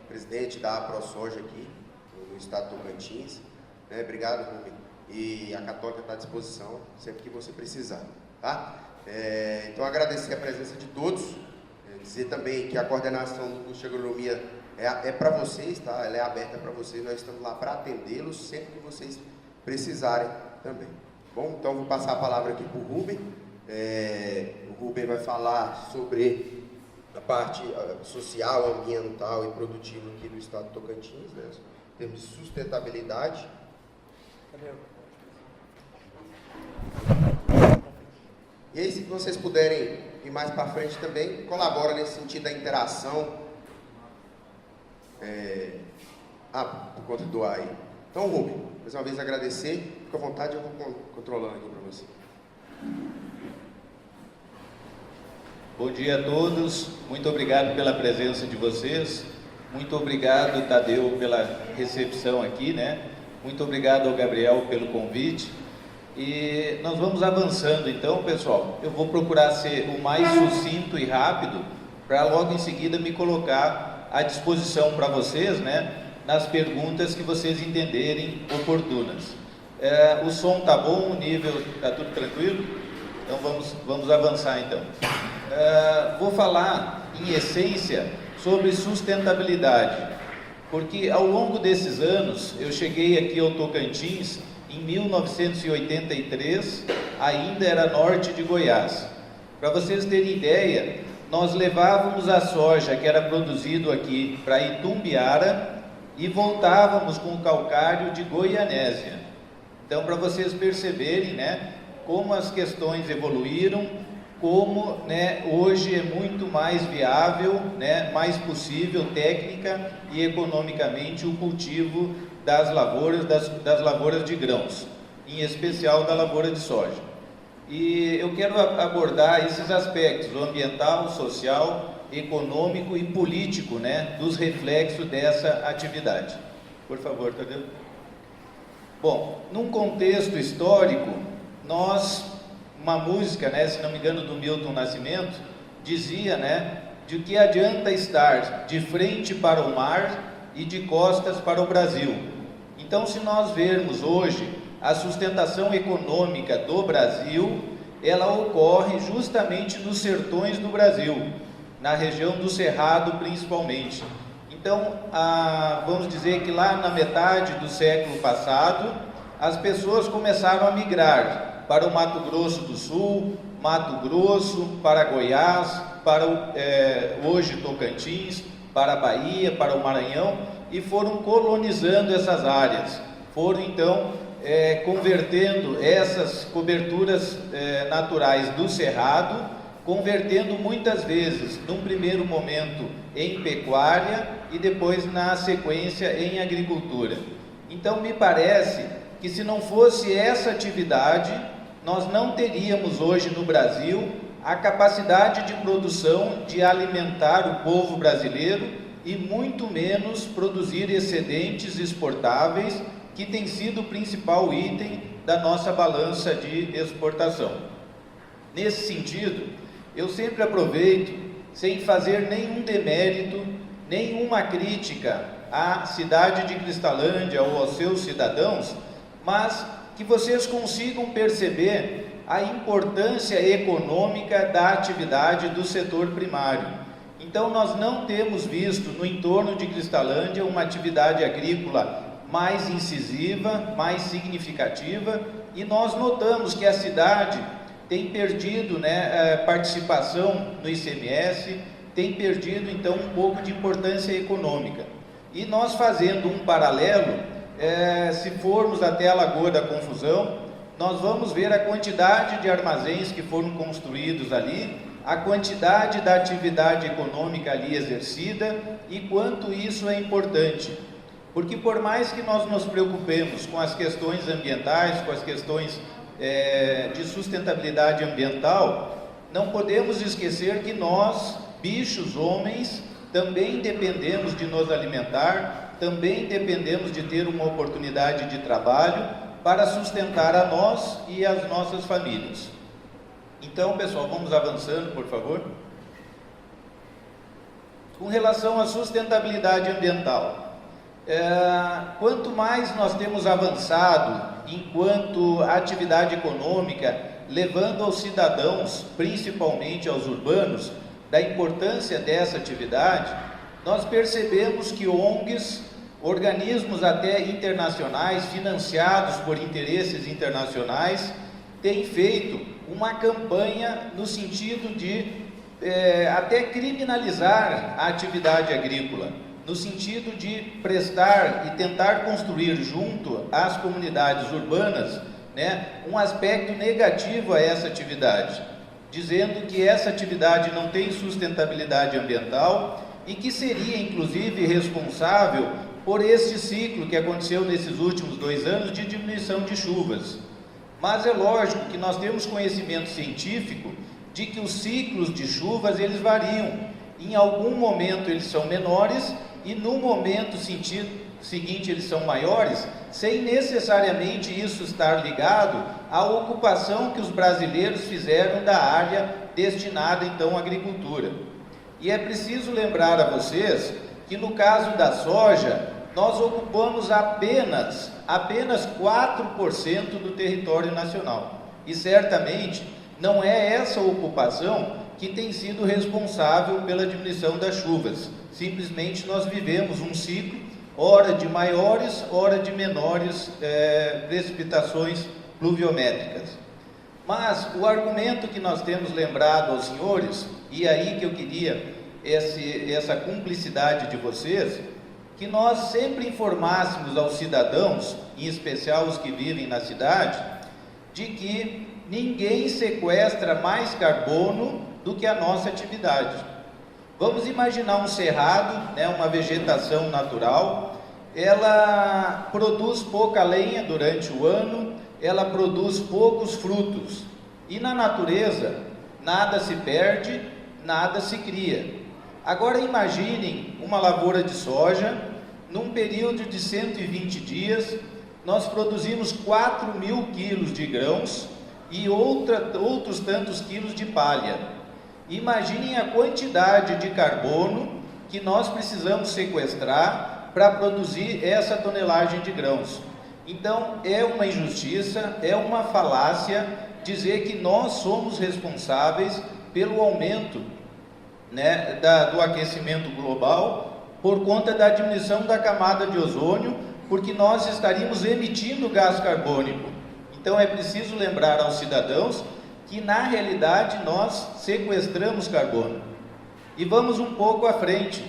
presidente da ProSoja aqui, no estado do Tocantins. Obrigado, Rubem. E a Católica está à disposição, sempre que você precisar. Tá? Então, agradecer a presença de todos. Dizer também que a coordenação do curso de agronomia é para vocês, tá? Ela é aberta para vocês, nós estamos lá para atendê-los sempre que vocês precisarem também. Bom, então vou passar a palavra aqui para o Rubem. O Rubem vai falar sobre a parte social, ambiental e produtiva aqui do estado do Tocantins, né? Em termos de sustentabilidade. E aí, se vocês puderem ir mais para frente também, colabora nesse sentido da interação. Por conta do ar aí. Então, Rubem, mais uma vez agradecer. Fica à vontade, eu vou controlando aqui para você. Bom dia a todos, muito obrigado pela presença de vocês, muito obrigado, Tadeu, pela recepção aqui, né? Muito obrigado ao Gabriel pelo convite. E nós vamos avançando então, pessoal. Eu vou procurar ser o mais sucinto e rápido para logo em seguida me colocar à disposição para vocês, né? Nas perguntas que vocês entenderem oportunas. O som tá bom, o nível tá tudo tranquilo? Então vamos avançar então. Vou falar em essência sobre sustentabilidade, porque ao longo desses anos eu cheguei aqui ao Tocantins em 1983, ainda era norte de Goiás. Para vocês terem ideia, nós levávamos a soja que era produzido aqui para Itumbiara e voltávamos com o calcário de Goianésia. Então, para vocês perceberem, né, como as questões evoluíram, como, né, hoje é muito mais viável, né, mais possível técnica e economicamente o cultivo das lavouras de grãos, em especial da lavoura de soja. E eu quero abordar esses aspectos, o ambiental, social, econômico e político, né, dos reflexos dessa atividade. Por favor, Tadeu. Bom, num contexto histórico, uma música, né, se não me engano, do Milton Nascimento, dizia, né, de que adianta estar de frente para o mar e de costas para o Brasil. Então, se nós vermos hoje a sustentação econômica do Brasil, ela ocorre justamente nos sertões do Brasil, na região do Cerrado principalmente. Então, vamos dizer que lá na metade do século passado, as pessoas começaram a migrar para o Mato Grosso do Sul, Mato Grosso, para Goiás, para hoje Tocantins, para a Bahia, para o Maranhão, e foram colonizando essas áreas, foram então convertendo essas coberturas naturais do Cerrado, convertendo muitas vezes, num primeiro momento, em pecuária e depois, na sequência, em agricultura. Então, me parece que se não fosse essa atividade, nós não teríamos hoje no Brasil a capacidade de produção de alimentar o povo brasileiro e muito menos produzir excedentes exportáveis, que tem sido o principal item da nossa balança de exportação. Nesse sentido, eu sempre aproveito, sem fazer nenhum demérito, nenhuma crítica à cidade de Cristalândia ou aos seus cidadãos, mas que vocês consigam perceber a importância econômica da atividade do setor primário. Então, nós não temos visto no entorno de Cristalândia uma atividade agrícola mais incisiva, mais significativa, e nós notamos que a cidade tem perdido, né, participação no ICMS, tem perdido então um pouco de importância econômica. E nós, fazendo um paralelo, se formos até a Lagoa da Confusão, nós vamos ver a quantidade de armazéns que foram construídos ali, a quantidade da atividade econômica ali exercida e quanto isso é importante. Porque por mais que nós nos preocupemos com as questões ambientais, com as questões de sustentabilidade ambiental, não podemos esquecer que nós, bichos, homens, também dependemos de nos alimentar, também dependemos de ter uma oportunidade de trabalho para sustentar a nós e as nossas famílias. Então, pessoal, vamos avançando, por favor. Com relação à sustentabilidade ambiental, quanto mais nós temos avançado enquanto atividade econômica, levando aos cidadãos, principalmente aos urbanos, da importância dessa atividade, nós percebemos que ONGs, organismos até internacionais, financiados por interesses internacionais, têm feito uma campanha no sentido de até criminalizar a atividade agrícola, no sentido de prestar e tentar construir junto às comunidades urbanas, né, um aspecto negativo a essa atividade, dizendo que essa atividade não tem sustentabilidade ambiental e que seria inclusive responsável por este ciclo que aconteceu nesses últimos 2 anos de diminuição de chuvas. Mas é lógico que nós temos conhecimento científico de que os ciclos de chuvas eles variam. Em algum momento eles são menores e no momento seguinte eles são maiores, sem necessariamente isso estar ligado à ocupação que os brasileiros fizeram da área destinada então à agricultura. E é preciso lembrar a vocês que no caso da soja, nós ocupamos apenas 4% do território nacional. E certamente não é essa ocupação que tem sido responsável pela diminuição das chuvas. Simplesmente nós vivemos um ciclo, ora de maiores, ora de menores precipitações pluviométricas. Mas o argumento que nós temos lembrado aos senhores, e aí que eu queria essa cumplicidade de vocês, que nós sempre informássemos aos cidadãos, em especial os que vivem na cidade, de que ninguém sequestra mais carbono do que a nossa atividade. Vamos imaginar um cerrado, né, uma vegetação natural, ela produz pouca lenha durante o ano, ela produz poucos frutos, e na natureza nada se perde, nada se cria. Agora imaginem uma lavoura de soja, num período de 120 dias, nós produzimos 4.000 quilos de grãos e outros tantos quilos de palha. Imaginem a quantidade de carbono que nós precisamos sequestrar para produzir essa tonelagem de grãos. Então é uma injustiça, é uma falácia dizer que nós somos responsáveis pelo aumento, né, do aquecimento global por conta da diminuição da camada de ozônio, porque nós estaríamos emitindo gás carbônico. Então é preciso lembrar aos cidadãos que na realidade nós sequestramos carbono. E vamos um pouco à frente.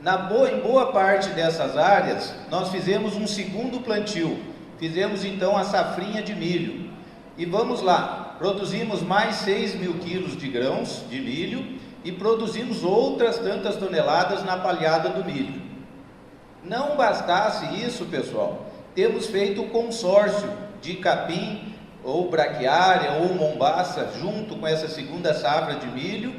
Em boa parte dessas áreas nós fizemos um segundo plantio, fizemos então a safrinha de milho. E vamos lá, produzimos mais 6.000 quilos de grãos de milho e produzimos outras tantas toneladas na palhada do milho. Não bastasse isso, pessoal, temos feito o consórcio de capim ou braquiária ou mombaça junto com essa segunda safra de milho,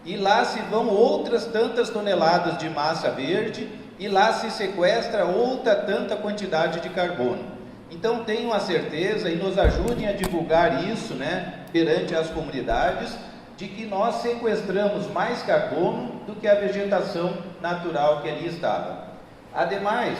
e lá se vão outras tantas toneladas de massa verde e lá se sequestra outra tanta quantidade de carbono. Então tenham a certeza e nos ajudem a divulgar isso, né, perante as comunidades, de que nós sequestramos mais carbono do que a vegetação natural que ali estava. Ademais,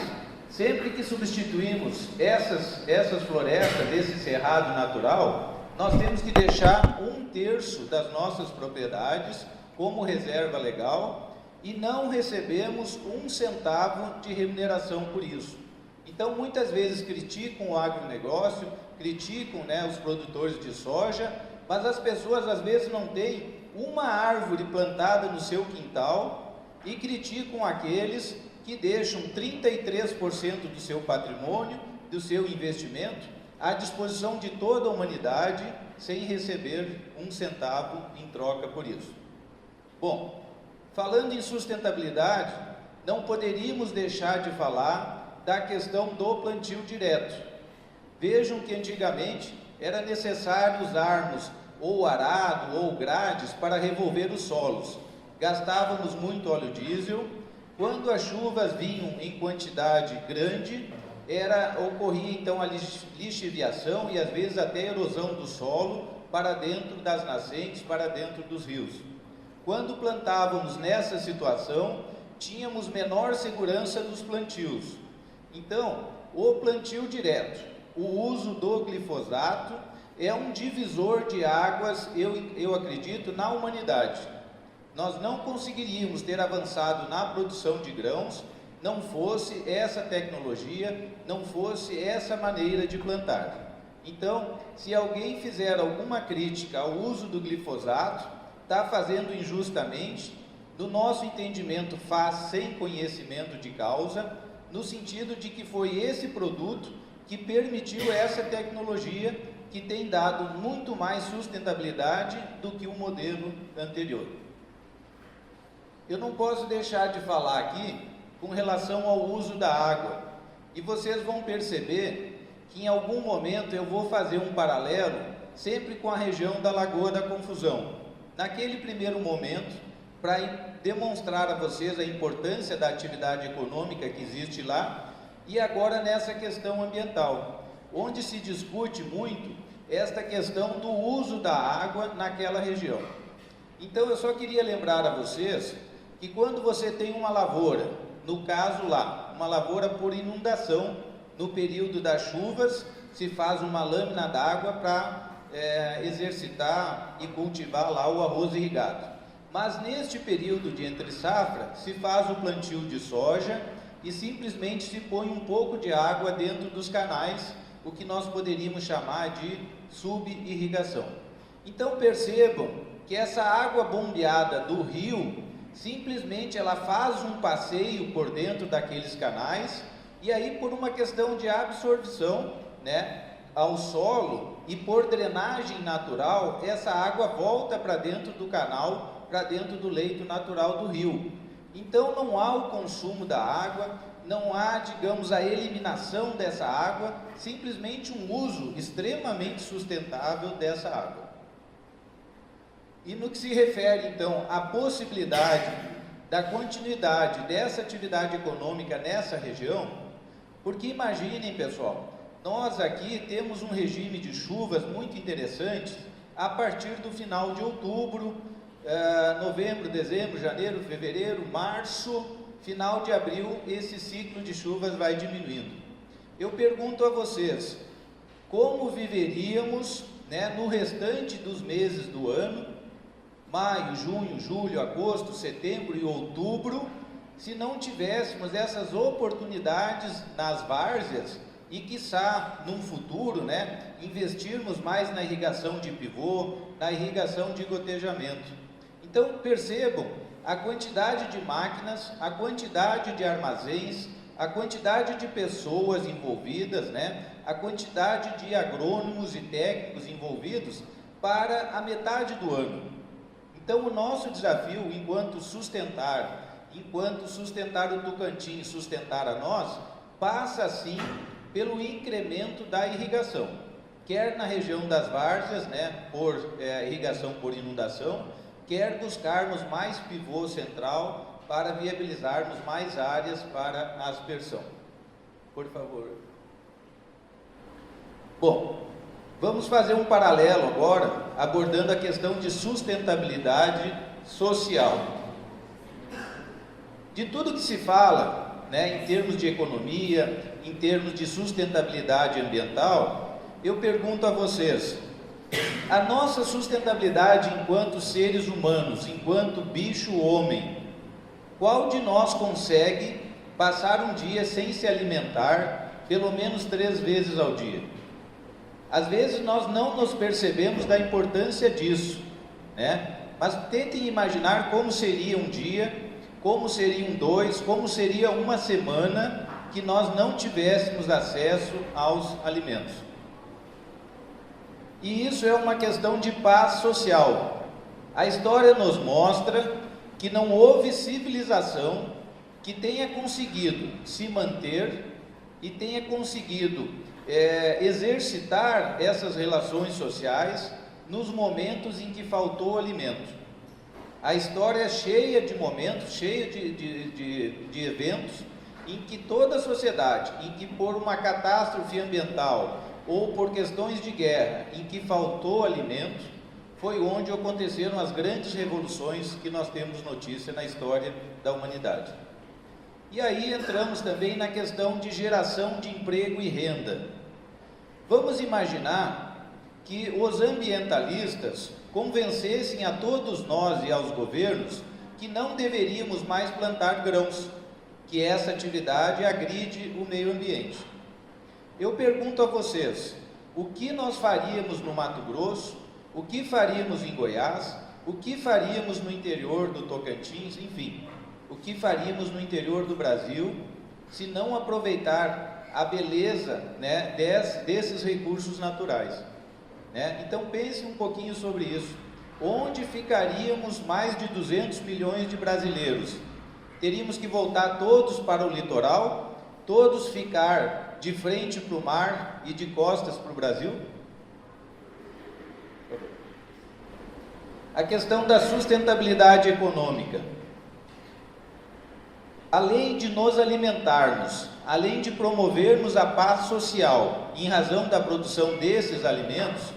sempre que substituímos essas florestas, esse cerrado natural, nós temos que deixar 1/3 das nossas propriedades como reserva legal e não recebemos 1 centavo de remuneração por isso. Então, muitas vezes criticam o agronegócio, criticam, né, os produtores de soja, mas as pessoas às vezes não têm uma árvore plantada no seu quintal e criticam aqueles que deixam 33% do seu patrimônio, do seu investimento, à disposição de toda a humanidade, sem receber 1 centavo em troca por isso. Bom, falando em sustentabilidade, não poderíamos deixar de falar da questão do plantio direto. Vejam que antigamente era necessário usarmos ou arado ou grades para revolver os solos. Gastávamos muito óleo diesel. Quando as chuvas vinham em quantidade grande, ocorria então a lixiviação e às vezes até erosão do solo para dentro das nascentes, para dentro dos rios. Quando plantávamos nessa situação, tínhamos menor segurança dos plantios. Então, o plantio direto, o uso do glifosato é um divisor de águas, eu acredito, na humanidade. Nós não conseguiríamos ter avançado na produção de grãos não fosse essa tecnologia, não fosse essa maneira de plantar. Então, se alguém fizer alguma crítica ao uso do glifosato, está fazendo injustamente. No nosso entendimento, faz sem conhecimento de causa, no sentido de que foi esse produto que permitiu essa tecnologia que tem dado muito mais sustentabilidade do que o modelo anterior. Eu não posso deixar de falar aqui com relação ao uso da água, e vocês vão perceber que em algum momento eu vou fazer um paralelo sempre com a região da Lagoa da Confusão. Naquele primeiro momento, para demonstrar a vocês a importância da atividade econômica que existe lá, e agora nessa questão ambiental, onde se discute muito esta questão do uso da água naquela região. Então eu só queria lembrar a vocês que quando você tem uma lavoura, no caso lá, uma lavoura por inundação, no período das chuvas, se faz uma lâmina d'água para exercitar e cultivar lá o arroz irrigado. Mas neste período de entre safra, se faz o plantio de soja e simplesmente se põe um pouco de água dentro dos canais, o que nós poderíamos chamar de subirrigação. Então percebam que essa água bombeada do rio, simplesmente ela faz um passeio por dentro daqueles canais, e aí por uma questão de absorção, ao solo e por drenagem natural, essa água volta para dentro do canal, para dentro do leito natural do rio. Então não há o consumo da água, não há, digamos, a eliminação dessa água, simplesmente um uso extremamente sustentável dessa água. E no que se refere, então, à possibilidade da continuidade dessa atividade econômica nessa região, porque imaginem, pessoal, nós aqui temos um regime de chuvas muito interessantes a partir do final de outubro, novembro, dezembro, janeiro, fevereiro, março, final de abril, esse ciclo de chuvas vai diminuindo. Eu pergunto a vocês, como viveríamos, no restante dos meses do ano, maio, junho, julho, agosto, setembro e outubro, se não tivéssemos essas oportunidades nas várzeas e, quiçá, num futuro, investirmos mais na irrigação de pivô, na irrigação de gotejamento. Então, percebam a quantidade de máquinas, a quantidade de armazéns, a quantidade de pessoas envolvidas, a quantidade de agrônomos e técnicos envolvidos para a metade do ano. Então, o nosso desafio, enquanto sustentar o Tocantins, sustentar a nós, passa sim pelo incremento da irrigação, quer na região das várzeas, por irrigação por inundação, quer buscarmos mais pivô central para viabilizarmos mais áreas para a aspersão. Por favor. Bom, vamos fazer um paralelo agora, abordando a questão de sustentabilidade social. De tudo que se fala, em termos de economia, em termos de sustentabilidade ambiental, eu pergunto a vocês, a nossa sustentabilidade enquanto seres humanos, enquanto bicho-homem, qual de nós consegue passar um dia sem se alimentar, pelo menos 3 vezes ao dia? Às vezes nós não nos percebemos da importância disso, mas tentem imaginar como seria um dia, como seriam 2, como seria uma semana que nós não tivéssemos acesso aos alimentos. E isso é uma questão de paz social. A história nos mostra que não houve civilização que tenha conseguido se manter e tenha conseguido exercitar essas relações sociais nos momentos em que faltou alimento. A história é cheia de momentos, cheia de eventos em que toda a sociedade, em que por uma catástrofe ambiental ou por questões de guerra, em que faltou alimento, foi onde aconteceram as grandes revoluções que nós temos notícia na história da humanidade. E aí entramos também na questão de geração de emprego e renda. Vamos imaginar que os ambientalistas convencessem a todos nós e aos governos que não deveríamos mais plantar grãos, que essa atividade agride o meio ambiente. Eu pergunto a vocês, o que nós faríamos no Mato Grosso, o que faríamos em Goiás, o que faríamos no interior do Tocantins, enfim, o que faríamos no interior do Brasil, se não aproveitar a beleza, né, desses recursos naturais, né? Então pense um pouquinho sobre isso. Onde ficaríamos mais de 200 milhões de brasileiros? Teríamos que voltar todos para o litoral, todos ficar de frente para o mar e de costas para o Brasil? A questão da sustentabilidade econômica. Além de nos alimentarmos, além de promovermos a paz social, em razão da produção desses alimentos,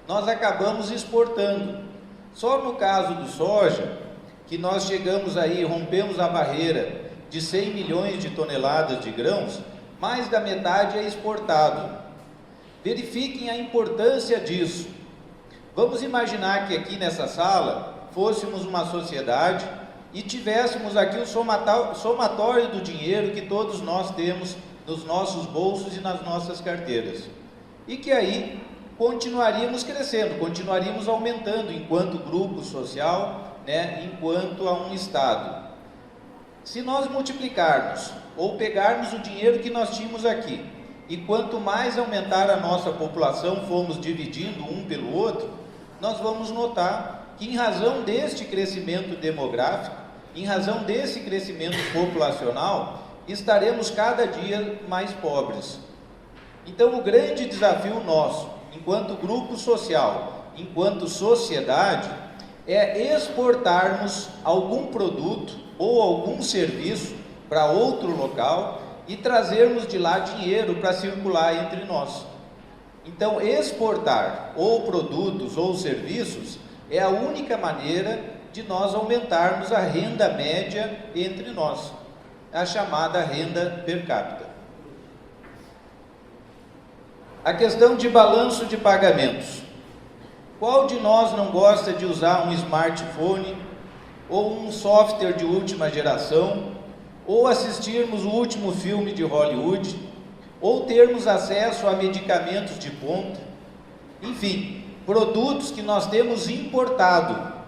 nós acabamos exportando. Só no caso do soja, que nós chegamos aí, rompemos a barreira de 100 milhões de toneladas de grãos, mais da metade é exportado. Verifiquem a importância disso. Vamos imaginar que aqui nessa sala fôssemos uma sociedade e tivéssemos aqui o somatório do dinheiro que todos nós temos nos nossos bolsos e nas nossas carteiras. E que aí continuaríamos crescendo, continuaríamos aumentando enquanto grupo social, né, enquanto a um Estado. Se nós multiplicarmos ou pegarmos o dinheiro que nós tínhamos aqui, e quanto mais aumentar a nossa população, formos dividindo um pelo outro, nós vamos notar que em razão deste crescimento demográfico, em razão desse crescimento populacional, estaremos cada dia mais pobres. Então o grande desafio nosso, enquanto grupo social, enquanto sociedade, é exportarmos algum produto ou algum serviço para outro local e trazermos de lá dinheiro para circular entre nós. Então, exportar ou produtos ou serviços é a única maneira de nós aumentarmos a renda média entre nós, a chamada renda per capita. A questão de balanço de pagamentos. Qual de nós não gosta de usar um smartphone ou um software de última geração, ou assistirmos o último filme de Hollywood, ou termos acesso a medicamentos de ponta, enfim, produtos que nós temos importado.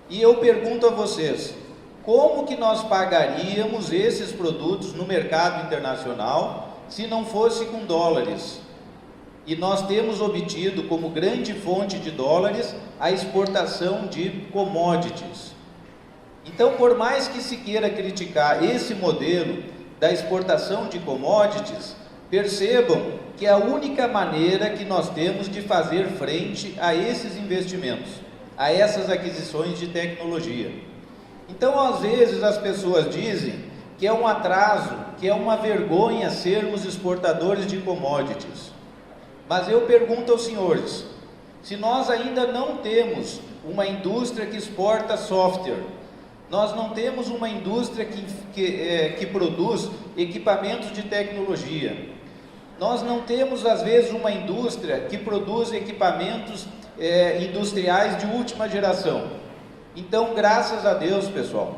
E eu pergunto a vocês, como que nós pagaríamos esses produtos no mercado internacional se não fosse com dólares? E nós temos obtido como grande fonte de dólares a exportação de commodities. Então, por mais que se queira criticar esse modelo da exportação de commodities, percebam que é a única maneira que nós temos de fazer frente a esses investimentos, a essas aquisições de tecnologia. Então, às vezes as pessoas dizem que é um atraso, que é uma vergonha sermos exportadores de commodities. Mas eu pergunto aos senhores, se nós ainda não temos uma indústria que exporta software, nós não temos uma indústria que produz equipamentos de tecnologia, nós não temos às vezes uma indústria que produz equipamentos industriais de última geração. Então, graças a Deus, pessoal,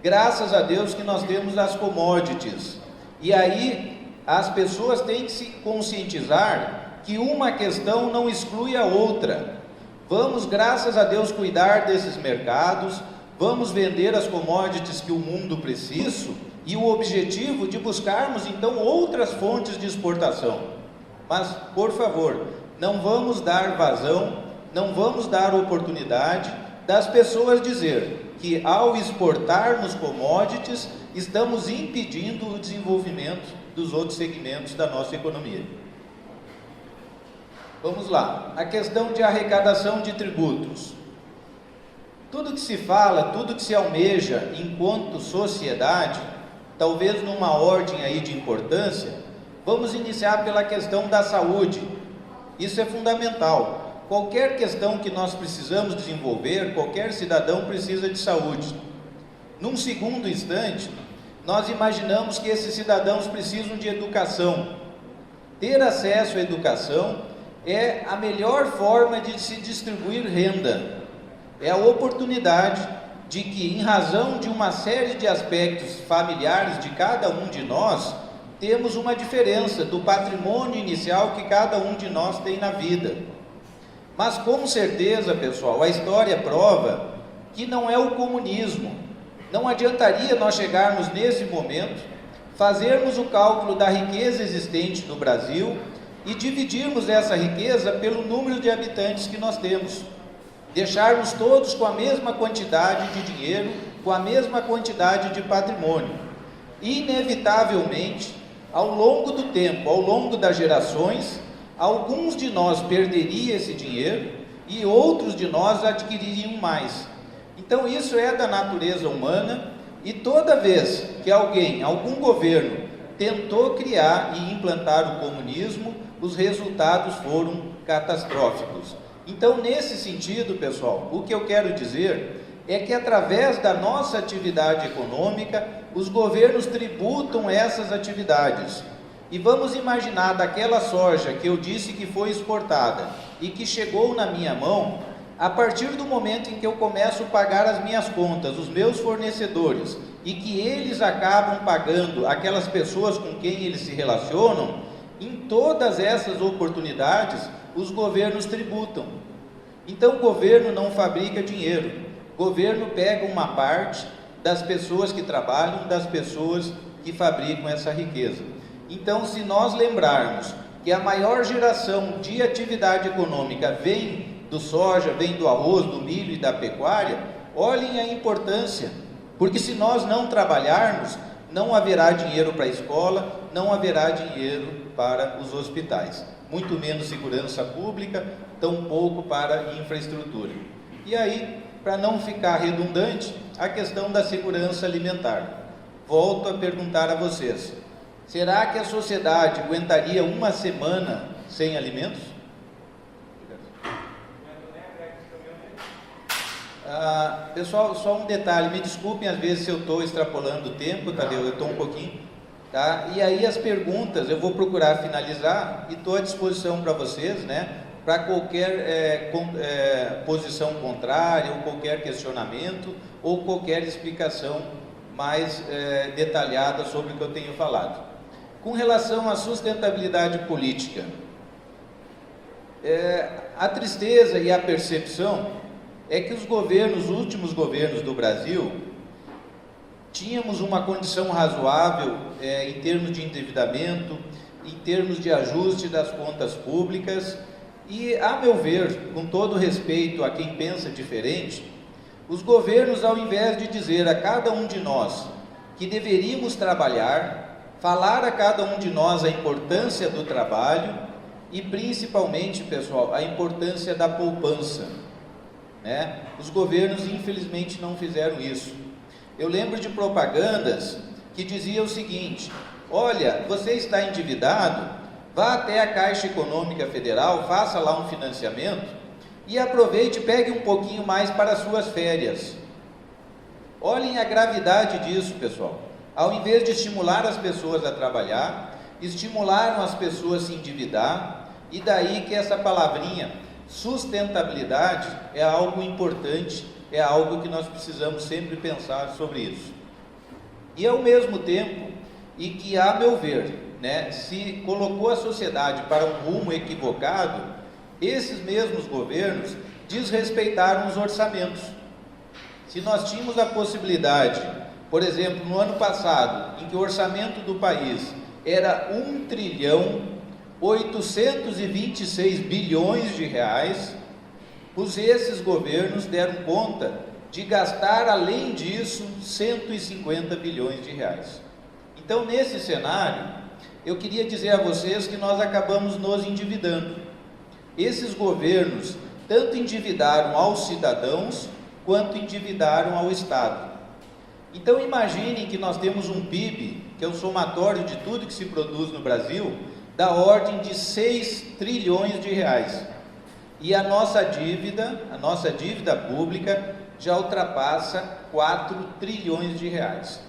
graças a Deus que nós temos as commodities. E aí as pessoas têm que se conscientizar que uma questão não exclui a outra. Vamos, graças a Deus, cuidar desses mercados, vamos vender as commodities que o mundo precisa, e o objetivo de buscarmos então outras fontes de exportação. Mas, por favor, não vamos dar vazão, não vamos dar oportunidade das pessoas dizer que ao exportarmos commodities, estamos impedindo o desenvolvimento dos outros segmentos da nossa economia. Vamos lá, a questão de arrecadação de tributos. Tudo que se fala, tudo que se almeja enquanto sociedade, talvez numa ordem aí de importância, vamos iniciar pela questão da saúde. Isso é fundamental. Qualquer questão que nós precisamos desenvolver, qualquer cidadão precisa de saúde. Num segundo instante, nós imaginamos que esses cidadãos precisam de educação. Ter acesso à educação é a melhor forma de se distribuir renda. É a oportunidade de que, em razão de uma série de aspectos familiares de cada um de nós, temos uma diferença do patrimônio inicial que cada um de nós tem na vida. Mas com certeza, pessoal, a história prova que não é o comunismo. Não adiantaria nós chegarmos nesse momento, fazermos o cálculo da riqueza existente no Brasil e dividirmos essa riqueza pelo número de habitantes que nós temos. Deixarmos todos com a mesma quantidade de dinheiro, com a mesma quantidade de patrimônio. Inevitavelmente, ao longo do tempo, ao longo das gerações, alguns de nós perderiam esse dinheiro e outros de nós adquiririam mais. Então isso é da natureza humana, e toda vez que algum governo tentou criar e implantar o comunismo, os resultados foram catastróficos. Então, nesse sentido, pessoal, o que eu quero dizer é que através da nossa atividade econômica, os governos tributam essas atividades. E vamos imaginar daquela soja que eu disse que foi exportada e que chegou na minha mão, a partir do momento em que eu começo a pagar as minhas contas, os meus fornecedores, e que eles acabam pagando aquelas pessoas com quem eles se relacionam, em todas essas oportunidades, os governos tributam. Então o governo não fabrica dinheiro, o governo pega uma parte das pessoas que trabalham, das pessoas que fabricam essa riqueza. Então, se nós lembrarmos que a maior geração de atividade econômica vem do soja, vem do arroz, do milho e da pecuária, olhem a importância, porque se nós não trabalharmos, não haverá dinheiro para a escola, não haverá dinheiro para os hospitais, muito menos segurança pública, tampouco para infraestrutura. E aí, para não ficar redundante, a questão da segurança alimentar. Volto a perguntar a vocês, será que a sociedade aguentaria uma semana sem alimentos? Pessoal, só um detalhe, me desculpem às vezes se eu estou extrapolando o tempo, Tadeu, eu estou um pouquinho, tá? E aí as perguntas, eu vou procurar finalizar e estou à disposição para vocês, né? Para qualquer posição contrária, ou qualquer questionamento, ou qualquer explicação mais detalhada sobre o que eu tenho falado. Com relação à sustentabilidade política, a tristeza e a percepção é que os últimos governos do Brasil, tínhamos uma condição razoável em termos de endividamento, em termos de ajuste das contas públicas, e, a meu ver, com todo respeito a quem pensa diferente, os governos, ao invés de dizer a cada um de nós que deveríamos trabalhar, falar a cada um de nós a importância do trabalho e, principalmente, pessoal, a importância da poupança, né? Os governos, infelizmente, não fizeram isso. Eu lembro de propagandas que diziam o seguinte: olha, você está endividado, vá até a Caixa Econômica Federal, faça lá um financiamento e aproveite e pegue um pouquinho mais para as suas férias. Olhem a gravidade disso, pessoal. Ao invés de estimular as pessoas a trabalhar, estimularam as pessoas a se endividar, e daí que essa palavrinha sustentabilidade é algo importante, é algo que nós precisamos sempre pensar sobre isso. E ao mesmo tempo, e que, a meu ver, né, se colocou a sociedade para um rumo equivocado, esses mesmos governos desrespeitaram os orçamentos. Se nós tínhamos a possibilidade, por exemplo, no ano passado, em que o orçamento do país era 1.826 bilhões de reais, esses governos deram conta de gastar, além disso, 150 bilhões de reais. Então, nesse cenário, eu queria dizer a vocês que nós acabamos nos endividando. Esses governos tanto endividaram aos cidadãos, quanto endividaram ao Estado. Então, imaginem que nós temos um PIB, que é o somatório de tudo que se produz no Brasil, da ordem de 6 trilhões de reais. E a nossa dívida pública já ultrapassa 4 trilhões de reais.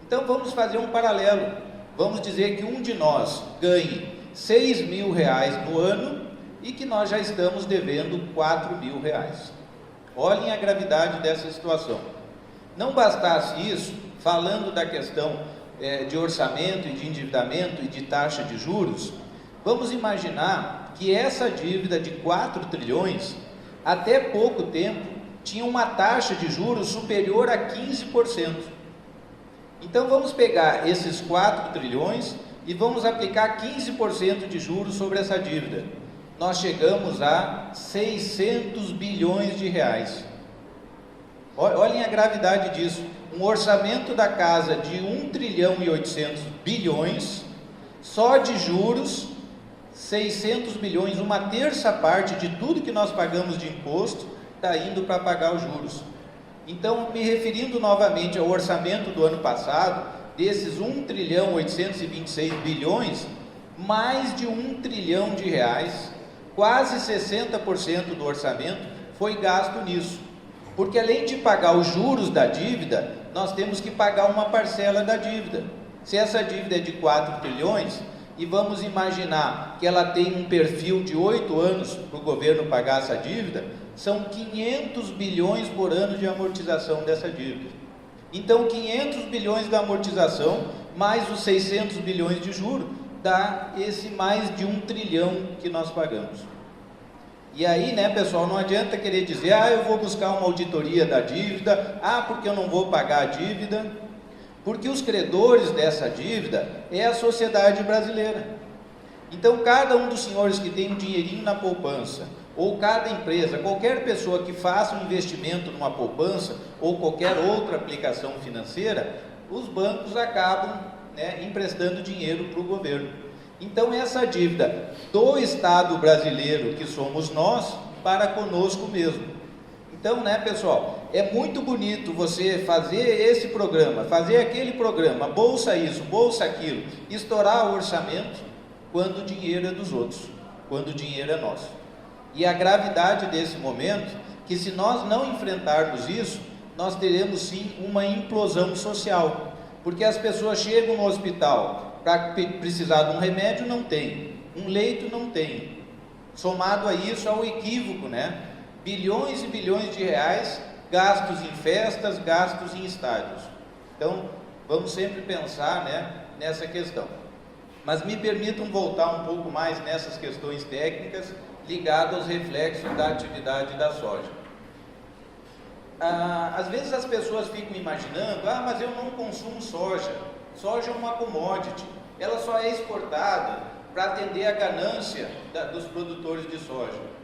Então vamos fazer um paralelo, vamos dizer que um de nós ganhe R$6.000 no ano e que nós já estamos devendo R$4.000. Olhem a gravidade dessa situação. Não bastasse isso, falando da questão de orçamento e de endividamento e de taxa de juros, vamos imaginar que essa dívida de 4 trilhões, até pouco tempo, tinha uma taxa de juros superior a 15%. Então vamos pegar esses 4 trilhões e vamos aplicar 15% de juros sobre essa dívida. Nós chegamos a 600 bilhões de reais. Olhem a gravidade disso. Um orçamento da casa de 1 trilhão e 800 bilhões, só de juros, 600 bilhões, uma terça parte de tudo que nós pagamos de imposto, está indo para pagar os juros. Então, me referindo novamente ao orçamento do ano passado, desses 1 trilhão 826 bilhões, mais de 1 trilhão de reais, quase 60% do orçamento foi gasto nisso. Porque além de pagar os juros da dívida, nós temos que pagar uma parcela da dívida. Se essa dívida é de 4 trilhões, e vamos imaginar que ela tem um perfil de 8 anos para o governo pagar essa dívida, são 500 bilhões por ano de amortização dessa dívida. Então 500 bilhões da amortização, mais os 600 bilhões de juros, dá esse mais de 1 trilhão que nós pagamos. E aí, né, pessoal, não adianta querer dizer, eu vou buscar uma auditoria da dívida, porque eu não vou pagar a dívida, porque os credores dessa dívida é a sociedade brasileira. Então, cada um dos senhores que tem um dinheirinho na poupança, ou cada empresa, qualquer pessoa que faça um investimento numa poupança, ou qualquer outra aplicação financeira, os bancos acabam, né, emprestando dinheiro para o governo. Então essa dívida do Estado brasileiro, que somos nós, para conosco mesmo. Então, né, pessoal, é muito bonito você fazer esse programa, fazer aquele programa, bolsa isso, bolsa aquilo, estourar o orçamento, quando o dinheiro é dos outros, quando o dinheiro é nosso. E a gravidade desse momento, que se nós não enfrentarmos isso, nós teremos sim uma implosão social, porque as pessoas chegam no hospital para precisar de um remédio, não tem, um leito não tem. Somado a isso, ao equívoco, né? Bilhões e bilhões de reais gastos em festas, gastos em estádios. Então, vamos sempre pensar, né, nessa questão. Mas me permitam voltar um pouco mais nessas questões técnicas ligadas aos reflexos da atividade da soja. Às vezes as pessoas ficam imaginando, mas eu não consumo soja. Soja é uma commodity, ela só é exportada para atender a ganância dos produtores de soja.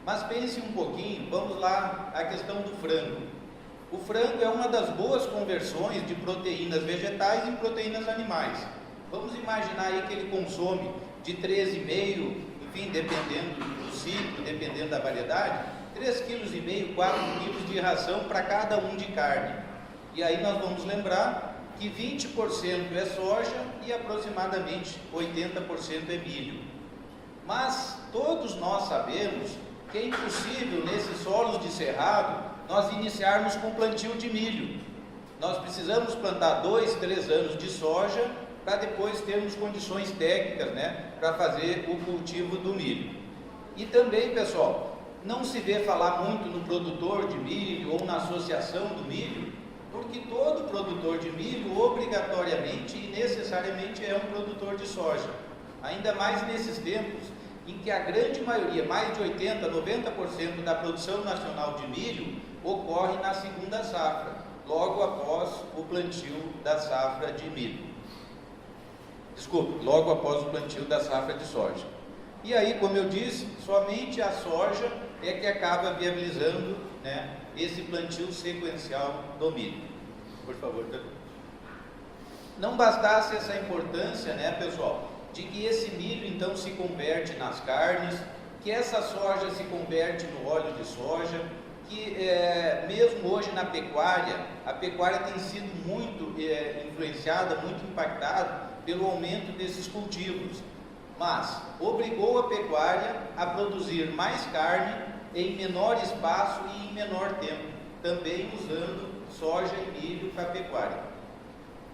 Mas pense um pouquinho, vamos lá, a questão do frango. O frango é uma das boas conversões de proteínas vegetais em proteínas animais. Vamos imaginar aí que ele consome de 13,5, enfim, dependendo do ciclo, dependendo da variedade, 3,5 kg, 4 kg de ração para cada um de carne. E aí nós vamos lembrar que 20% é soja e aproximadamente 80% é milho. Mas todos nós sabemos que é impossível nesses solos de cerrado nós iniciarmos com plantio de milho. Nós precisamos plantar 2, 3 anos de soja para depois termos condições técnicas, né, para fazer o cultivo do milho. E também, pessoal, não se vê falar muito no produtor de milho ou na associação do milho, porque todo produtor de milho obrigatoriamente e necessariamente é um produtor de soja. Ainda mais nesses tempos em que a grande maioria, mais de 80%, 90% da produção nacional de milho ocorre na segunda safra, logo após o plantio da safra de milho. Logo após o plantio da safra de soja. E aí, como eu disse, somente a soja é que acaba viabilizando, né, esse plantio sequencial do milho. Por favor, não bastasse essa importância, né, pessoal, de que esse milho então se converte nas carnes, que essa soja se converte no óleo de soja, que mesmo hoje na pecuária, a pecuária tem sido muito influenciada, muito impactada pelo aumento desses cultivos, mas obrigou a pecuária a produzir mais carne em menor espaço e em menor tempo, também usando soja e milho para a pecuária.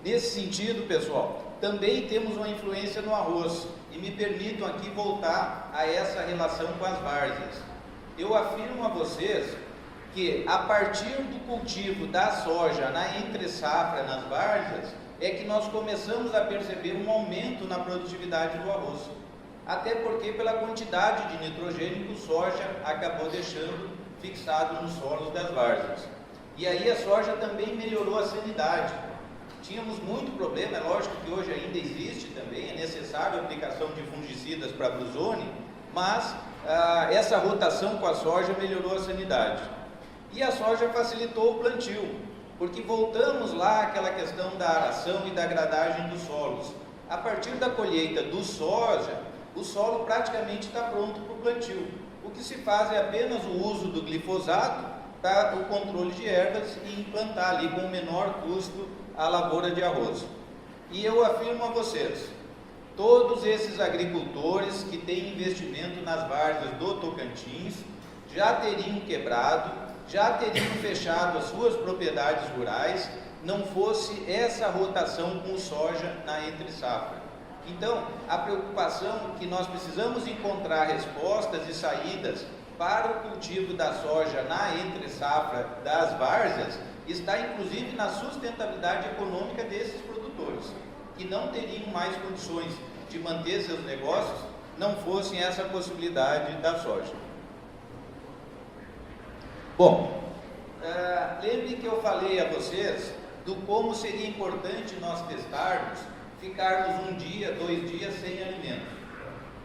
Nesse sentido, pessoal, também temos uma influência no arroz, e me permitam aqui voltar a essa relação com as várzeas. Eu afirmo a vocês que a partir do cultivo da soja na entre-safra nas várzeas, é que nós começamos a perceber um aumento na produtividade do arroz. Até porque pela quantidade de nitrogênio que o soja acabou deixando fixado nos solos das várzeas. E aí a soja também melhorou a sanidade. Tínhamos muito problema, é lógico que hoje ainda existe também, é necessário a aplicação de fungicidas para brusone, mas essa rotação com a soja melhorou a sanidade. E a soja facilitou o plantio, porque voltamos lá àquela questão da aração e da gradagem dos solos. A partir da colheita do soja, o solo praticamente está pronto para o plantio. O que se faz é apenas o uso do glifosato para o controle de ervas e implantar ali com o menor custo a lavoura de arroz. E eu afirmo a vocês, todos esses agricultores que têm investimento nas várzeas do Tocantins já teriam quebrado, já teriam fechado as suas propriedades rurais, não fosse essa rotação com soja na entre-safra. Então, a preocupação que nós precisamos encontrar respostas e saídas para o cultivo da soja na entre-safra das várzeas está inclusive na sustentabilidade econômica desses produtores, que não teriam mais condições de manter seus negócios, não fossem essa possibilidade da soja. Bom, lembre que eu falei a vocês do como seria importante nós testarmos, ficarmos 1 dia, 2 dias sem alimento.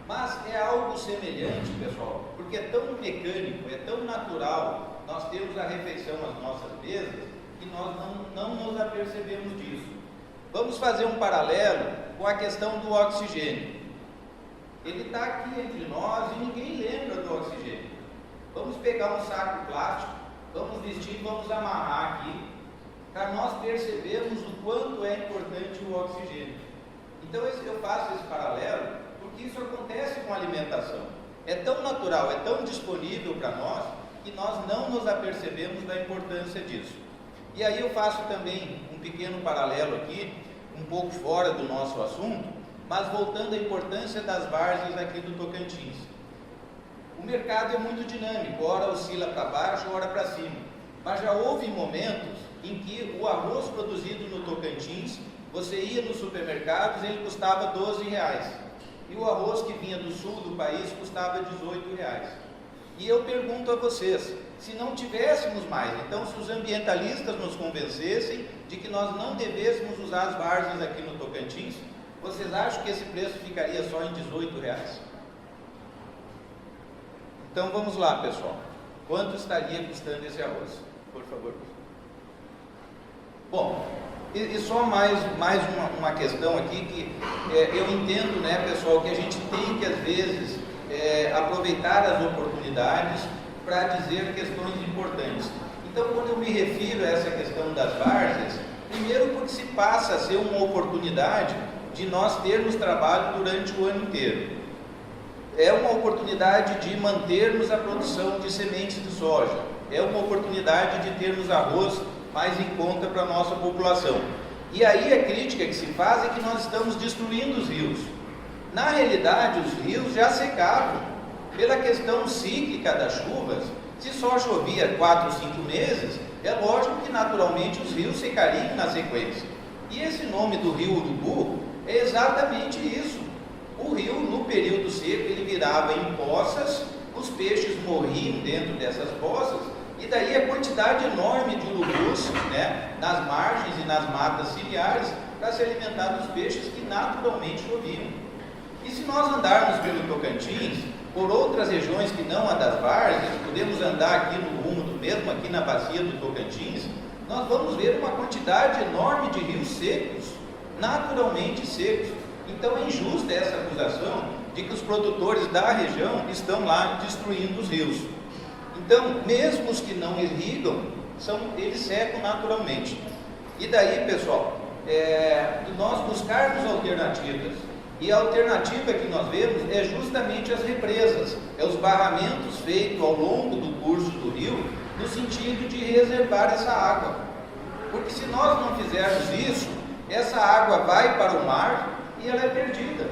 Mas é algo semelhante, pessoal, porque é tão mecânico, é tão natural, nós temos a refeição às nossas mesas, que nós não nos apercebemos disso. Vamos fazer um paralelo com a questão do oxigênio. Ele está aqui entre nós e ninguém lembra do oxigênio. Vamos pegar um saco plástico, vamos vestir e vamos amarrar aqui, para nós percebermos o quanto é importante o oxigênio. Então eu faço esse paralelo, porque isso acontece com a alimentação. É tão natural, é tão disponível para nós, que nós não nos apercebemos da importância disso. E aí eu faço também um pequeno paralelo aqui, um pouco fora do nosso assunto, mas voltando à importância das várzeas aqui do Tocantins. O mercado é muito dinâmico, ora oscila para baixo, ora para cima. Mas já houve momentos em que o arroz produzido no Tocantins, você ia nos supermercados e ele custava R$12. E o arroz que vinha do sul do país custava R$18. E eu pergunto a vocês, se não tivéssemos mais, então se os ambientalistas nos convencessem de que nós não devêssemos usar as várzeas aqui no Tocantins, vocês acham que esse preço ficaria só em R$18? Então vamos lá, pessoal. Quanto estaria custando esse arroz? Por favor. Bom, e só mais uma questão aqui que eu entendo, né, pessoal, que a gente tem que às vezes aproveitar as oportunidades para dizer questões importantes. Então, quando eu me refiro a essa questão das várzeas, primeiro porque se passa a ser uma oportunidade de nós termos trabalho durante o ano inteiro. É uma oportunidade de mantermos a produção de sementes de soja. É uma oportunidade de termos arroz mais em conta para a nossa população. E aí a crítica que se faz é que nós estamos destruindo os rios. Na realidade, os rios já secavam. Pela questão cíclica das chuvas, se só chovia 4 ou 5 meses, é lógico que naturalmente os rios secariam na sequência. E esse nome do rio Urubu é exatamente isso. O rio, no período seco, ele virava em poças, os peixes morriam dentro dessas poças, e daí a quantidade enorme de urubus, né, nas margens e nas matas ciliares, para se alimentar dos peixes que naturalmente choviam. E se nós andarmos pelo Tocantins, por outras regiões que não a das várzeas, podemos andar aqui no rumo, mesmo aqui na bacia do Tocantins, nós vamos ver uma quantidade enorme de rios secos, naturalmente secos. Então é injusta essa acusação de que os produtores da região estão lá destruindo os rios. Então, mesmo os que não irrigam, eles secam naturalmente. E daí, pessoal, nós buscarmos alternativas. E a alternativa que nós vemos é justamente as represas, os barramentos feitos ao longo do curso do rio, no sentido de reservar essa água. Porque se nós não fizermos isso, essa água vai para o mar e ela é perdida,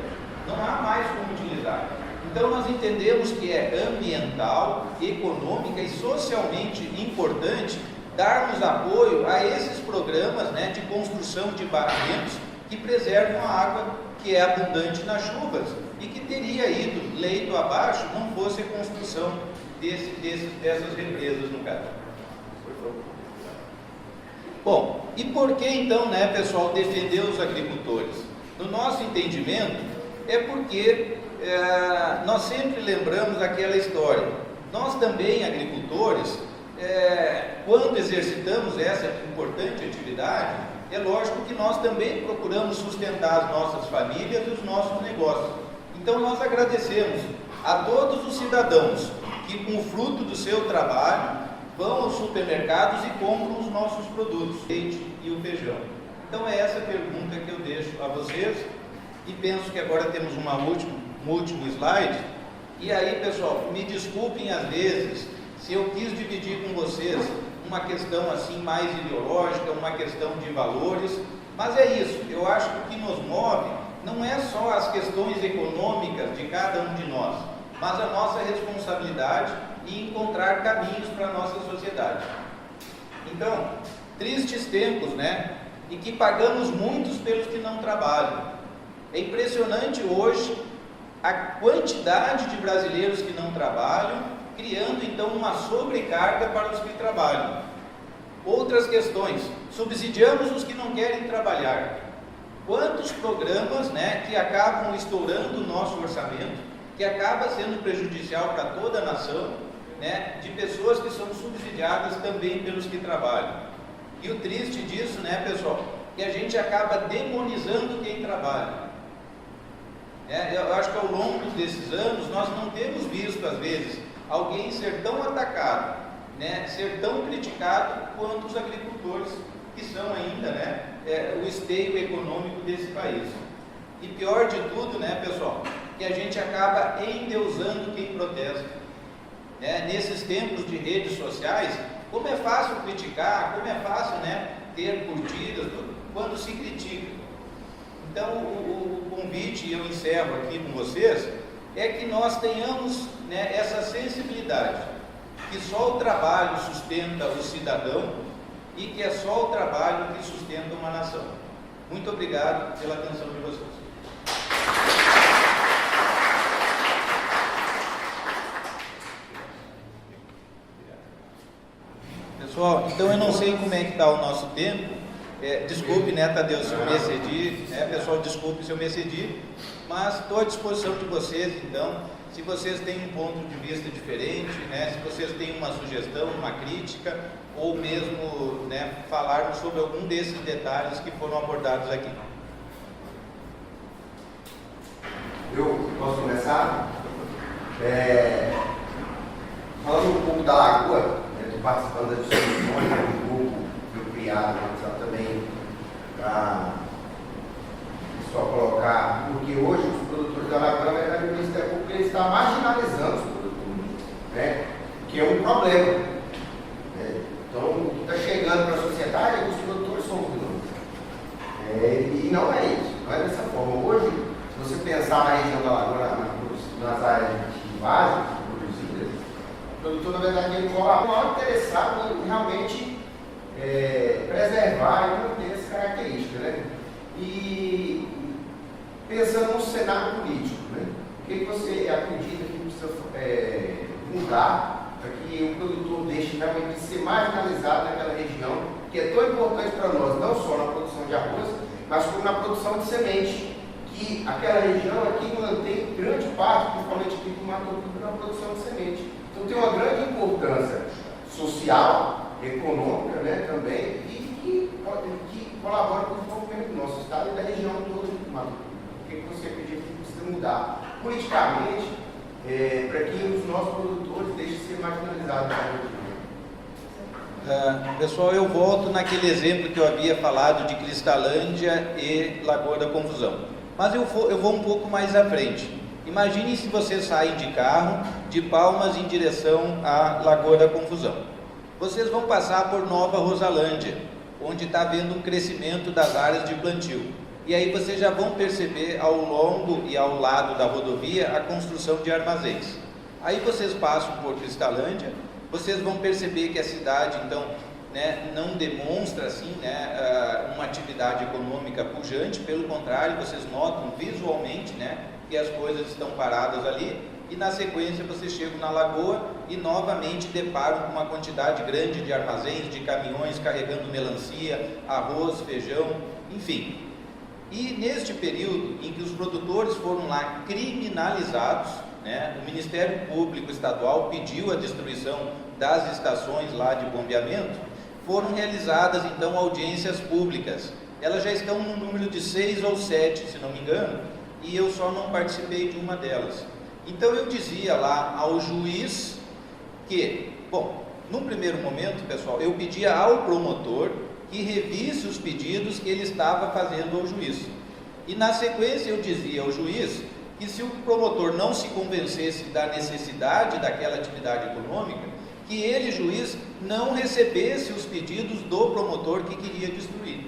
não há mais como utilizar. Então nós entendemos que é ambiental, econômica e socialmente importante darmos apoio a esses programas, né, de construção de barramentos que preservam a água que é abundante nas chuvas e que teria ido leito abaixo não fosse a construção dessas represas no caso. Bom, e por que então, né, pessoal, defender os agricultores? No nosso entendimento, é porque nós sempre lembramos aquela história. Nós também, agricultores, quando exercitamos essa importante atividade, é lógico que nós também procuramos sustentar as nossas famílias e os nossos negócios. Então nós agradecemos a todos os cidadãos que, com o fruto do seu trabalho, vão aos supermercados e compram os nossos produtos, o leite e o feijão. Então é essa pergunta que eu deixo a vocês, e penso que agora temos um último slide. E aí, pessoal, me desculpem às vezes se eu quis dividir com vocês uma questão assim mais ideológica, uma questão de valores, mas é isso. Eu acho que o que nos move não é só as questões econômicas de cada um de nós, mas a nossa responsabilidade em encontrar caminhos para a nossa sociedade. Então, tristes tempos, né? E que pagamos muitos pelos que não trabalham. É impressionante hoje a quantidade de brasileiros que não trabalham, criando então uma sobrecarga para os que trabalham. Outras questões: subsidiamos os que não querem trabalhar. Quantos programas, né, que acabam estourando o nosso orçamento, que acaba sendo prejudicial para toda a nação, né, de pessoas que são subsidiadas também pelos que trabalham. E o triste disso, né, pessoal, que a gente acaba demonizando quem trabalha. Eu acho que ao longo desses anos nós não temos visto, às vezes, alguém ser tão atacado, né, ser tão criticado quanto os agricultores, que são ainda, né, o esteio econômico desse país. E pior de tudo, né, pessoal, que a gente acaba endeusando quem protesta. Nesses tempos de redes sociais, como é fácil criticar, como é fácil, né, ter curtidas, quando se critica. Então, o convite, e eu encerro aqui com vocês, é que nós tenhamos, né, essa sensibilidade, que só o trabalho sustenta o cidadão e que é só o trabalho que sustenta uma nação. Muito obrigado pela atenção de vocês. Pessoal, então eu não sei como é que está o nosso tempo. Desculpe, né, Tadeu, se eu me excedi, pessoal, desculpe se eu me excedi, mas estou à disposição de vocês. Então, se vocês têm um ponto de vista diferente, né, se vocês têm uma sugestão, uma crítica, ou mesmo, né, falarmos sobre algum desses detalhes que foram abordados aqui. Eu posso começar? Falando um pouco da Lagoa, estou participando da discussão do grupo que eu criado também para só colocar, porque hoje os produtores da Lagoa, na verdade, o Ministério Público está marginalizando os produtores, né? Que é um problema. Então, o que está chegando para a sociedade é que os produtores são vilões. E não é isso, não é dessa forma. Hoje, se você pensar na região da Lagoa, nas áreas de base produzidas, o produtor, na verdade, ele é maior interessado em realmente preservar e manter essa característica, né? E pensando no cenário político, né? O que você acredita que precisa mudar para que o produtor deixe realmente de ser marginalizado naquela região, que é tão importante para nós, não só na produção de arroz, mas como na produção de semente, que aquela região aqui mantém grande parte, principalmente aqui do Mato Grosso, na produção de semente. Então tem uma grande importância social, econômica, né, também, e que colabora com o desenvolvimento do nosso estado e da região toda do Mato Grosso. O que você acredita que precisa mudar politicamente para que os nossos produtores deixem de ser marginalizados na região? Pessoal, eu volto naquele exemplo que eu havia falado de Cristalândia e Lagoa da Confusão, mas eu vou um pouco mais à frente. Imaginem se vocês saem de carro de Palmas em direção à Lagoa da Confusão. Vocês vão passar por Nova Rosalândia, onde está havendo um crescimento das áreas de plantio. E aí vocês já vão perceber ao longo e ao lado da rodovia a construção de armazéns. Aí vocês passam por Cristalândia, vocês vão perceber que a cidade, então, né, não demonstra assim, né, uma atividade econômica pujante, pelo contrário, vocês notam visualmente, né, que as coisas estão paradas ali, e na sequência vocês chegam na lagoa e novamente deparam com uma quantidade grande de armazéns, de caminhões carregando melancia, arroz, feijão, enfim. E neste período em que os produtores foram lá criminalizados, né, o Ministério Público Estadual pediu a destruição das estações lá de bombeamento, foram realizadas então audiências públicas. Elas já estão no número de 6 ou 7, se não me engano, e eu só não participei de uma delas. Então eu dizia lá ao juiz que, bom, num primeiro momento, pessoal, eu pedia ao promotor que revisse os pedidos que ele estava fazendo ao juiz. E na sequência eu dizia ao juiz que se o promotor não se convencesse da necessidade daquela atividade econômica, que ele, juiz, não recebesse os pedidos do promotor que queria destruir.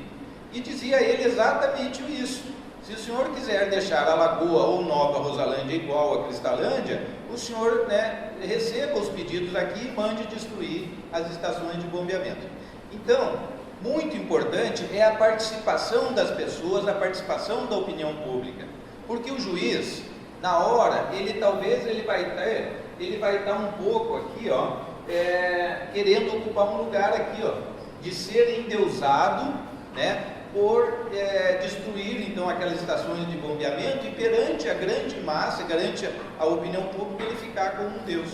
E dizia a ele exatamente isso. Se o senhor quiser deixar a Lagoa ou Nova Rosalândia igual a Cristalândia, o senhor, né, receba os pedidos aqui e mande destruir as estações de bombeamento. Então, muito importante é a participação das pessoas, a participação da opinião pública. Porque o juiz, na hora, ele vai estar um pouco aqui, ó, querendo ocupar um lugar aqui, ó, de ser endeusado, né, por destruir então aquelas estações de bombeamento, e perante a grande massa, perante a opinião pública, ele ficar como um Deus.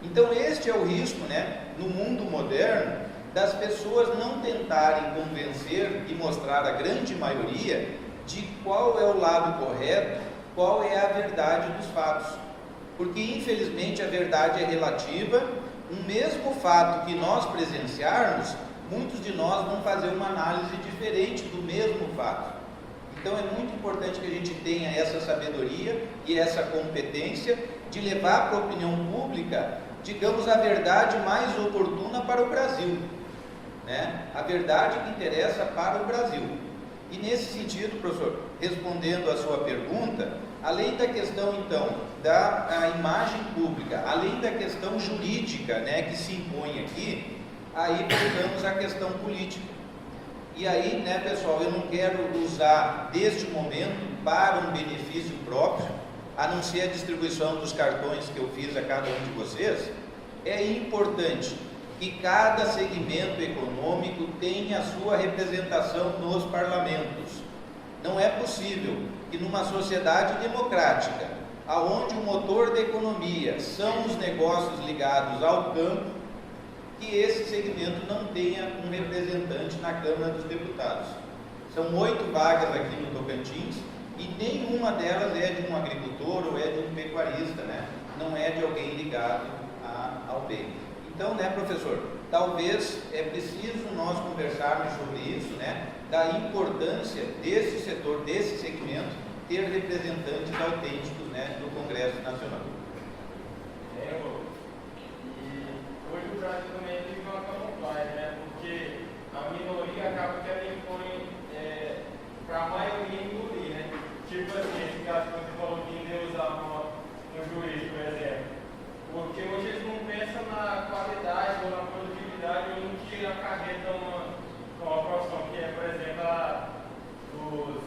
Então este é o risco, né, no mundo moderno, das pessoas não tentarem convencer e mostrar a grande maioria de qual é o lado correto, qual é a verdade dos fatos. Porque infelizmente a verdade é relativa. Um mesmo fato que nós presenciarmos, muitos de nós vão fazer uma análise diferente do mesmo fato. Então é muito importante que a gente tenha essa sabedoria e essa competência de levar para a opinião pública, digamos, a verdade mais oportuna para o Brasil, né? A verdade que interessa para o Brasil. E nesse sentido, professor, respondendo a sua pergunta, além da questão então da imagem pública, além da questão jurídica, né, que se impõe aqui, aí voltamos à questão política. E aí, né, pessoal, eu não quero usar deste momento para um benefício próprio, a não ser a distribuição dos cartões que eu fiz a cada um de vocês. É importante que cada segmento econômico tenha a sua representação nos parlamentos. Não é possível que numa sociedade democrática, aonde o motor da economia são os negócios ligados ao campo, que esse segmento não tenha um representante na Câmara dos Deputados. São 8 vagas aqui no Tocantins e nenhuma delas é de um agricultor ou é de um pecuarista, né? Não é de alguém ligado ao bem. Então, né, professor, talvez é preciso nós conversarmos sobre isso, né, da importância desse setor, desse segmento, ter representantes autênticos, né, no Congresso Nacional. Hoje o Brasil também vive uma camuflagem, né? Porque a minoria acaba que ela impõe para a maioria engolir, né? Tipo assim, esse caso que você falou de endeusar no juiz, por exemplo. Porque hoje eles não pensam na qualidade ou na produtividade ou no que acarreta uma profissão, que é, por exemplo, a dos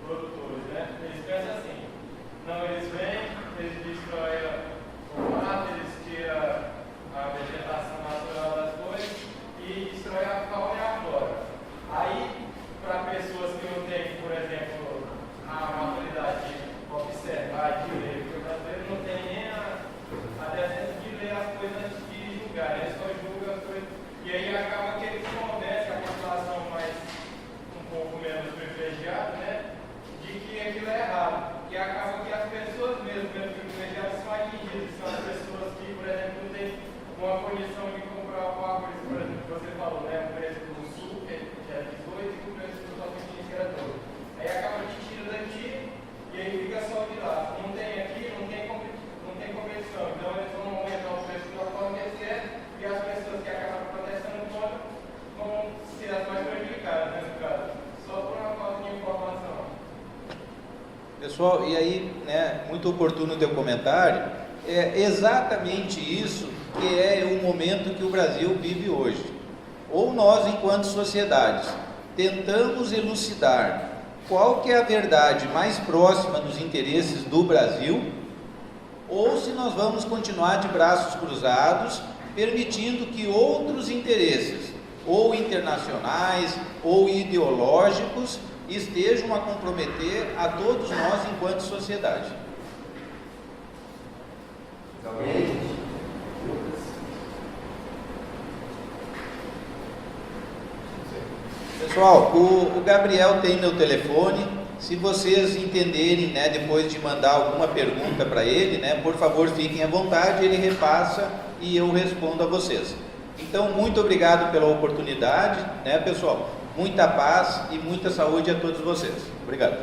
produtores, né? Eles pensam assim, não, eles vêm, eles destroem o mato, eles tiram a vegetação natural das coisas e destrói a fauna e a flora. Aí, para pessoas que não têm, por exemplo, a maturidade de observar, de ler, porque o brasileiro não tem nem a decência de ler as coisas antes de julgar, ele só julga as coisas, e aí acaba que eles convencem a população mais um pouco menos privilegiada, né, de que aquilo é errado, e acaba que as pessoas mesmo privilegiadas são atingidas, são as pessoas que, por exemplo, não têm uma condição de comprar uma coisa, por exemplo, que você falou, né, o preço do sul, que é 18, e o preço do Tocantins, que era 12. Aí acaba te tirando daqui, e aí fica só de lá. Não tem aqui, não tem competição. Então eles vão aumentar o preço da forma que eles querem, e as pessoas que acabam protestando contra vão ser as mais Pessoal, e aí, né, muito oportuno o teu comentário, é exatamente isso que é o momento que o Brasil vive hoje. Ou nós, enquanto sociedades, tentamos elucidar qual que é a verdade mais próxima dos interesses do Brasil, ou se nós vamos continuar de braços cruzados, permitindo que outros interesses, ou internacionais, ou ideológicos, estejam a comprometer a todos nós enquanto sociedade. Pessoal, o Gabriel tem meu telefone. Se vocês entenderem, né, depois de mandar alguma pergunta para ele, né, por favor, fiquem à vontade, ele repassa e eu respondo a vocês. Então, muito obrigado pela oportunidade, né, pessoal? Muita paz e muita saúde a todos vocês. Obrigado.